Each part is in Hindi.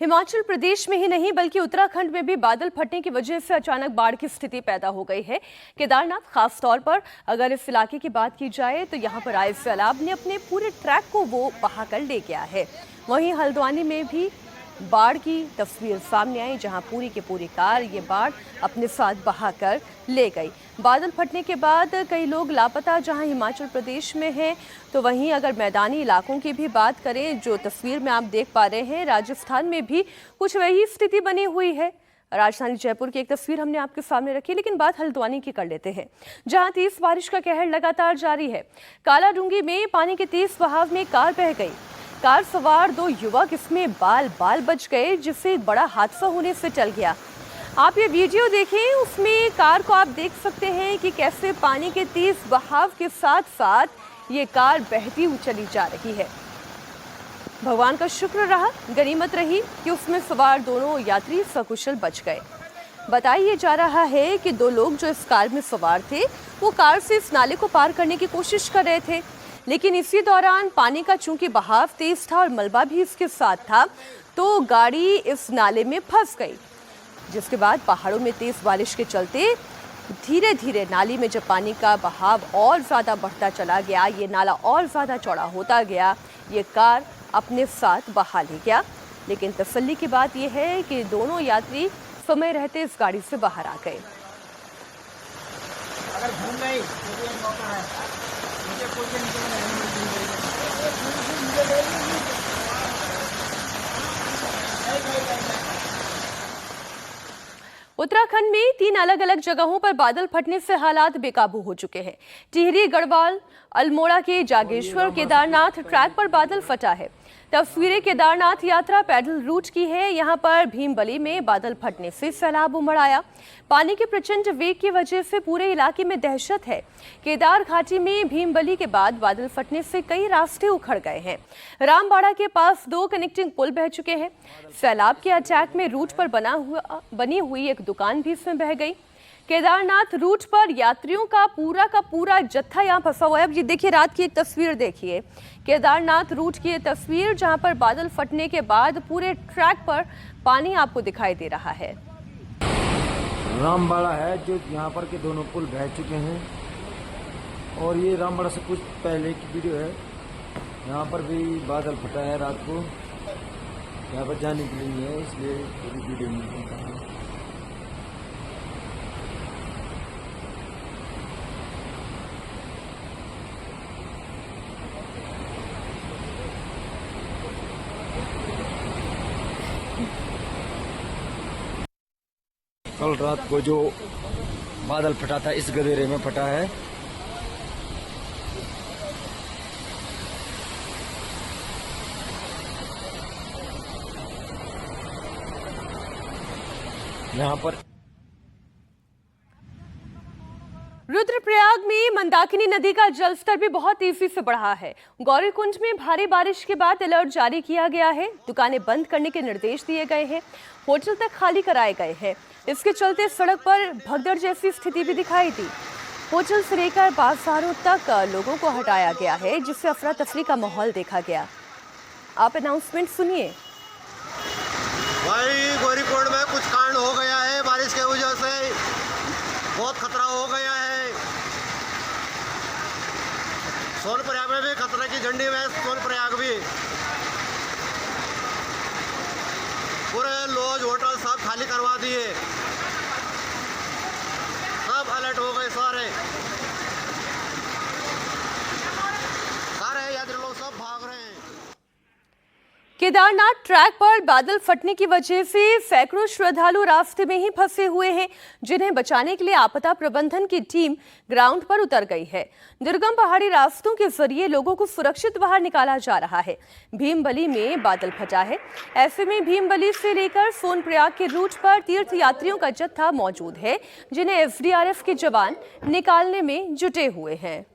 हिमाचल प्रदेश में ही नहीं बल्कि उत्तराखंड में भी बादल फटने की वजह से अचानक बाढ़ की स्थिति पैदा हो गई है। केदारनाथ खास तौर पर अगर इस इलाके की बात की जाए तो यहाँ पर आए सैलाब ने अपने पूरे ट्रैक को वो बहाकर ले गया है। वहीं हल्द्वानी में भी बाढ़ की तस्वीर सामने आई, जहां पूरी की पूरी कार ये बाढ़ अपने साथ बहाकर ले गई। बादल फटने के बाद कई लोग लापता जहां हिमाचल प्रदेश में हैं, तो वहीं अगर मैदानी इलाकों की भी बात करें, जो तस्वीर में आप देख पा रहे हैं, राजस्थान में भी कुछ वही स्थिति बनी हुई है। राजधानी जयपुर की एक तस्वीर हमने आपके सामने रखी, लेकिन बात हल्द्वानी की कर लेते हैं, जहां तेज बारिश का कहर लगातार जारी है। कालाडूंगी में पानी के तेज बहाव में कार बह गई। कार सवार 2 युवक इसमें बाल बाल बच गए, जिससे एक बड़ा हादसा होने से टल गया। आप ये वीडियो देखें, उसमें कार को आप देख सकते हैं कि कैसे पानी के तेज बहाव के साथ साथ ये कार बहती हुई चली जा रही है। भगवान का शुक्र रहा, गनीमत रही कि उसमें सवार दोनों यात्री सकुशल बच गए। बताया जा रहा है कि 2 लोग जो इस कार में सवार थे, वो कार से इस नाले को पार करने की कोशिश कर रहे थे, लेकिन इसी दौरान पानी का चूंकि बहाव तेज था और मलबा भी इसके साथ था, तो गाड़ी इस नाले में फंस गई। जिसके बाद पहाड़ों में तेज बारिश के चलते धीरे धीरे नाली में जब पानी का बहाव और ज़्यादा बढ़ता चला गया, ये नाला और ज़्यादा चौड़ा होता गया, ये कार अपने साथ बहा ले गया। लेकिन तसल्ली की बात यह है कि दोनों यात्री समय रहते इस गाड़ी से बाहर आ गए। अगर घूम गई तो ये मौका है, मुझे कोई उत्तराखंड में 3 अलग अलग जगहों पर बादल फटने से हालात बेकाबू हो चुके हैं। टिहरी, गढ़वाल, अल्मोड़ा के जागेश्वर केदारनाथ ट्रैक पर बादल फटा है। तस्वीरें केदारनाथ यात्रा पैदल रूट की है। यहां पर भीमबली में बादल फटने से सैलाब उमड़ आया। पानी के प्रचंड वेग की वजह से पूरे इलाके में दहशत है। केदार घाटी में भीमबली के बाद बादल फटने से कई रास्ते उखड़ गए हैं। रामबाड़ा के पास 2 कनेक्टिंग पुल बह चुके हैं। सैलाब के अटैक में रूट पर बनी हुई एक दुकान भी इसमें बह गई। केदारनाथ रूट पर यात्रियों का पूरा जत्था यहाँ फंसा हुआ है। अब ये देखिए, रात की एक तस्वीर देखिए, केदारनाथ रूट की ये तस्वीर, जहाँ पर बादल फटने के बाद पूरे ट्रैक पर पानी आपको दिखाई दे रहा है। रामबाड़ा है जो यहाँ पर के दोनों पुल बह चुके हैं, और ये रामबाड़ा से कुछ पहले की वीडियो है। यहाँ पर भी बादल फटा है रात को, यहाँ पर जाने के लिए है, इसलिए पूरी वीडियो नहीं है। कल रात को जो बादल फटा था, इस गदेरे में फटा है। यहाँ पर रुद्रप्रयाग में मंदाकिनी नदी का जलस्तर भी बहुत तेजी से बढ़ा है। गौरीकुंड में भारी बारिश के बाद अलर्ट जारी किया गया है। दुकानें बंद करने के निर्देश दिए गए हैं। होटल तक खाली कराए गए हैं। इसके चलते सड़क पर भगदड़ जैसी स्थिति भी दिखाई दी। होटल से लेकर बाजारों तक लोगों को हटाया गया है, जिससे अफरा तफरी का माहौल देखा गया। आप अनाउंसमेंट सुनिए। भाई, गौरीकुंड में कुछ कांड हो गया है, बारिश की वजह से बहुत खतरा हो गया है। सोनप्रयाग में भी खतरे की झंडी में, सोनप्रयाग भी पूरे लॉज होटल सब खाली करवा दिए, सब अलर्ट हो गए। सारे यात्री लोग सब भाग रहे हैं। केदारनाथ ट्रैक पर बादल फटने की वजह से सैकड़ों श्रद्धालु रास्ते में ही फंसे हुए हैं, जिन्हें बचाने के लिए आपदा प्रबंधन की टीम ग्राउंड पर उतर गई है। दुर्गम पहाड़ी रास्तों के जरिए लोगों को सुरक्षित बाहर निकाला जा रहा है। भीमबली में बादल फटा है, ऐसे में भीमबली से लेकर सोनप्रयाग के रूट पर तीर्थ यात्रियों का जत्था मौजूद है, जिन्हें एसडीआरएफ के जवान निकालने में जुटे हुए हैं।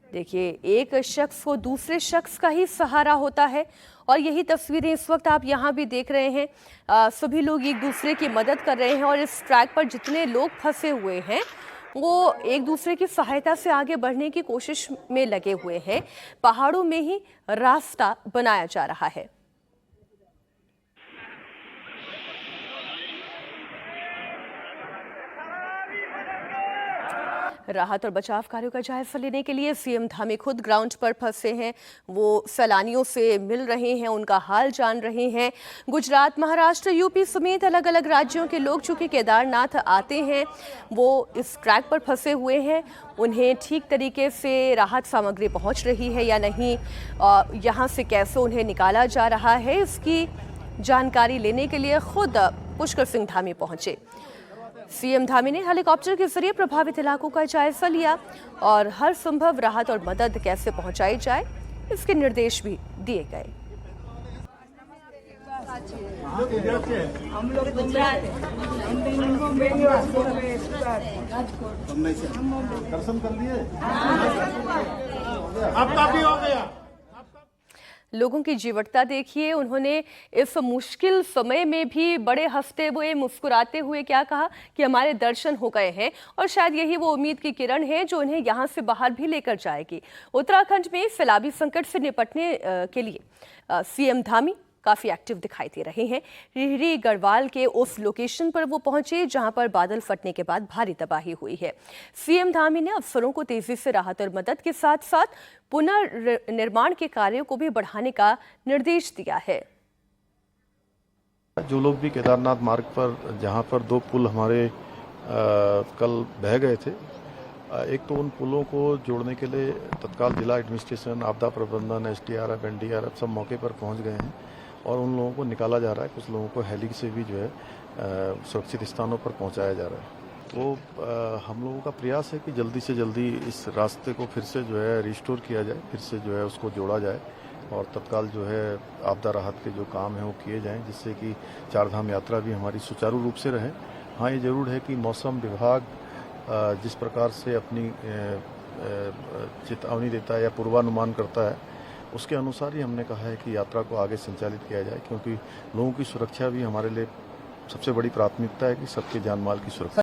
देखिए, एक शख्स को दूसरे शख्स का ही सहारा होता है, और यही तस्वीरें इस वक्त आप यहाँ भी देख रहे हैं। सभी लोग एक दूसरे की मदद कर रहे हैं, और इस ट्रैक पर जितने लोग फंसे हुए हैं वो एक दूसरे की सहायता से आगे बढ़ने की कोशिश में लगे हुए हैं। पहाड़ों में ही रास्ता बनाया जा रहा है। राहत और बचाव कार्यों का जायजा लेने के लिए सीएम धामी खुद ग्राउंड पर फंसे हैं। वो सैलानियों से मिल रहे हैं, उनका हाल जान रहे हैं। गुजरात, महाराष्ट्र, यूपी समेत अलग अलग राज्यों के लोग चूंकि केदारनाथ आते हैं, वो इस ट्रैक पर फंसे हुए हैं। उन्हें ठीक तरीके से राहत सामग्री पहुंच रही है या नहीं, यहाँ से कैसे उन्हें निकाला जा रहा है, इसकी जानकारी लेने के लिए खुद पुष्कर सिंह धामी पहुंचे। सीएम धामी ने हेलीकॉप्टर के जरिए प्रभावित इलाकों का जायजा लिया और हर संभव राहत और मदद कैसे पहुंचाई जाए, इसके निर्देश भी दिए गए। हम लोग गुजरात दर्शन कर लिए, अब काफी हो गया। लोगों की जीवटता देखिए, उन्होंने इस मुश्किल समय में भी बड़े हंसते हुए, मुस्कुराते हुए क्या कहा कि हमारे दर्शन हो गए हैं, और शायद यही वो उम्मीद की किरण है जो उन्हें यहां से बाहर भी लेकर जाएगी। उत्तराखंड में सैलाबी संकट से निपटने के लिए सीएम धामी काफी एक्टिव दिखाई दे रहे हैं। टिहरी गढ़वाल के उस लोकेशन पर वो पहुंचे जहां पर बादल फटने के बाद भारी तबाही हुई है। सीएम धामी ने अफसरों को तेजी से राहत और मदद के साथ साथ पुनर्निर्माण के कार्यों को भी बढ़ाने का निर्देश दिया है। जो लोग भी केदारनाथ मार्ग पर, जहां पर 2 पुल हमारे कल बह गए थे, एक तो उन पुलों को जोड़ने के लिए तत्काल जिला एडमिनिस्ट्रेशन, आपदा प्रबंधन, SDRF, NDRF सब मौके पर पहुंच गए हैं और उन लोगों को निकाला जा रहा है। कुछ लोगों को हेली से भी जो है सुरक्षित स्थानों पर पहुंचाया जा रहा है। तो हम लोगों का प्रयास है कि जल्दी से जल्दी इस रास्ते को फिर से जो है रिस्टोर किया जाए, फिर से जो है उसको जोड़ा जाए और तत्काल जो है आपदा राहत के जो काम है वो किए जाएं, जिससे कि 4 धाम यात्रा भी हमारी सुचारू रूप से रहे। हाँ, ये जरूर है कि मौसम विभाग जिस प्रकार से अपनी चेतावनी देता है या पूर्वानुमान करता है, उसके अनुसार ही हमने कहा है कि यात्रा को आगे संचालित किया जाए, क्योंकि लोगों की सुरक्षा भी हमारे लिए सबसे बड़ी प्राथमिकता है कि सबके जान माल की सुरक्षा।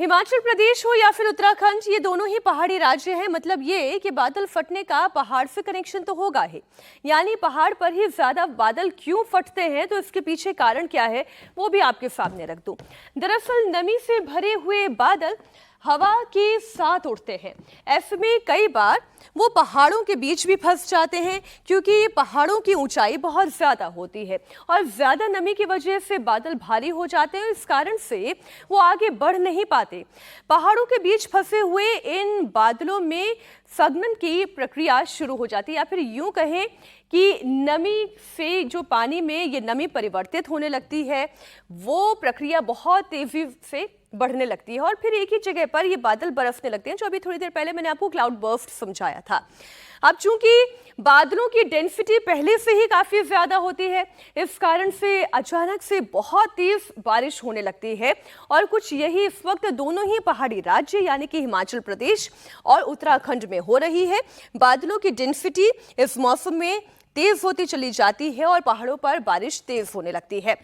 हिमाचल प्रदेश हो या फिर उत्तराखंड, ये दोनों ही पहाड़ी राज्य हैं। मतलब ये कि बादल फटने का पहाड़ से कनेक्शन तो होगा ही, यानी पहाड़ पर ही ज्यादा बादल क्यों फटते हैं, तो इसके पीछे कारण क्या है वो भी आपके सामने रख दूं। दरअसल नमी से भरे हुए बादल हवा के साथ उड़ते हैं। ऐसे में कई बार वो पहाड़ों के बीच भी फंस जाते हैं, क्योंकि पहाड़ों की ऊंचाई बहुत ज्यादा होती है और ज्यादा नमी की वजह से बादल भारी हो जाते हैं। इस कारण से वो आगे बढ़ नहीं पाते। पहाड़ों के बीच फंसे हुए इन बादलों में संघनन की प्रक्रिया शुरू हो जाती है, या फिर यूं कहें कि नमी से जो पानी में ये नमी परिवर्तित होने लगती है, वो प्रक्रिया बहुत तेजी से बढ़ने लगती है और फिर एक ही जगह पर ये बादल बरसने लगते हैं, जो अभी थोड़ी देर पहले मैंने आपको क्लाउड बर्स्ट समझाया था। अब चूंकि बादलों की डेंसिटी पहले से ही काफी ज्यादा होती है, इस कारण से अचानक से बहुत तेज बारिश होने लगती है और कुछ यही इस वक्त दोनों ही पहाड़ी राज्य यानी कि हिमाचल प्रदेश और उत्तराखंड में हो रही है। बादलों की डेंसिटी इस मौसम में तेज होती चली जाती है और पहाड़ों पर बारिश तेज होने लगती है।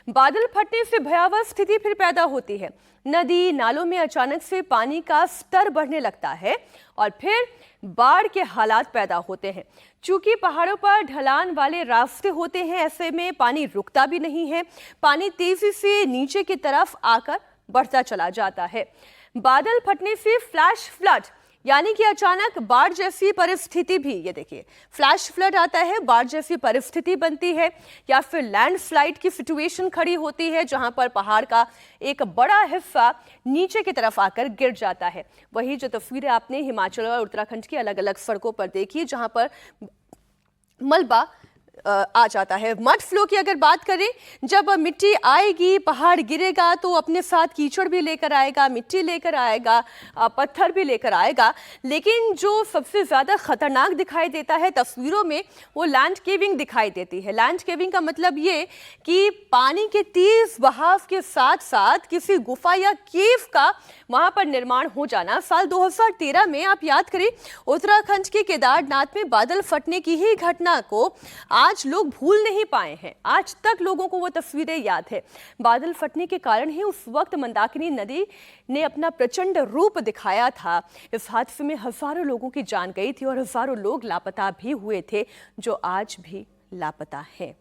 बादल फटने से भयावह स्थिति फिर पैदा होती है। नदी नालों में अचानक से पानी का स्तर बढ़ने लगता है और फिर बाढ़ के हालात पैदा होते हैं। चूंकि पहाड़ों पर ढलान वाले रास्ते होते हैं, ऐसे में पानी रुकता भी नहीं है, पानी तेजी से नीचे की तरफ आकर बढ़ता चला जाता है। बादल फटने से फ्लैश फ्लड यानी कि अचानक बाढ़ जैसी परिस्थिति भी, ये देखिए फ्लैश फ्लड आता है, बाढ़ जैसी परिस्थिति बनती है, या फिर लैंडस्लाइड की सिचुएशन खड़ी होती है जहां पर पहाड़ का एक बड़ा हिस्सा नीचे की तरफ आकर गिर जाता है। वही जो तस्वीरें आपने हिमाचल और उत्तराखंड की अलग अलग सड़कों पर देखी, जहां पर मलबा आ जाता है। मड फ्लो की अगर बात करें, जब मिट्टी आएगी, पहाड़ गिरेगा तो अपने साथ कीचड़ भी लेकर आएगा, मिट्टी लेकर आएगा, पत्थर भी लेकर आएगा। लेकिन जो सबसे ज्यादा खतरनाक दिखाई देता है तस्वीरों में, वो लैंड केविंग दिखाई देती है। लैंड केविंग का मतलब ये कि पानी के तेज बहाव के साथ साथ किसी गुफा या केव का वहां पर निर्माण हो जाना। साल 2013 में आप याद करें, उत्तराखंड के केदारनाथ में बादल फटने की ही घटना को आज लोग भूल नहीं पाए हैं। आज तक लोगों को वो तस्वीरें याद है। बादल फटने के कारण ही उस वक्त मंदाकिनी नदी ने अपना प्रचंड रूप दिखाया था। इस हादसे में हजारों लोगों की जान गई थी और हजारों लोग लापता भी हुए थे, जो आज भी लापता हैं।